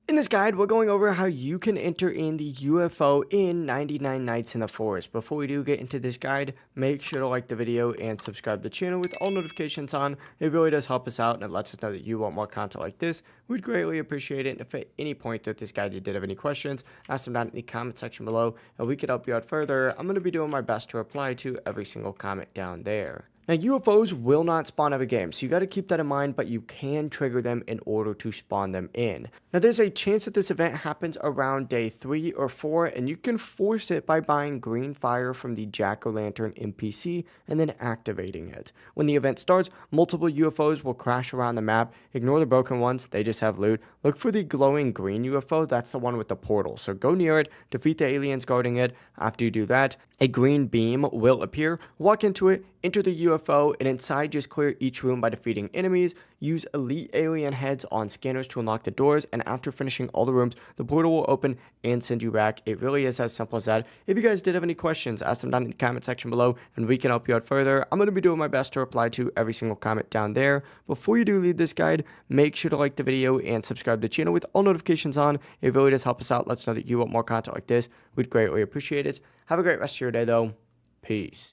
In this guide, we're going over how you can enter in the UFO in 99 Nights in the Forest. Before we do get into this guide, make sure to like the video and subscribe to the channel with all notifications on. It really does help us out and it lets us know that you want more content like this. We'd greatly appreciate it. And if at any point throughout this guide you did have any questions, ask them down in the comment section below and we could help you out further. I'm going to be doing my best to reply to every single comment down there. Now, UFOs will not spawn every game, so you got to keep that in mind, but you can trigger them in order to spawn them in. Now, there's a chance that this event happens around day 3 or 4, and you can force it by buying green fire from the Jack-o'-lantern NPC and then activating it. When the event starts, multiple UFOs will crash around the map. Ignore the broken ones, they just have loot. Look for the glowing green UFO, that's the one with the portal. So go near it, defeat the aliens guarding it. After you do that, a green beam will appear. Walk into it, enter the UFO, and inside just clear each room by defeating enemies. Use elite alien heads on scanners to unlock the doors, and after finishing all the rooms, the portal will open and send you back. It really is as simple as that. If you guys did have any questions, ask them down in the comment section below, and we can help you out further. I'm going to be doing my best to reply to every single comment down there. Before you do leave this guide, make sure to like the video and subscribe to the channel with all notifications on. It really does help us out. Let us know that you want more content like this. We'd greatly appreciate it. Have a great rest of your day, though. Peace.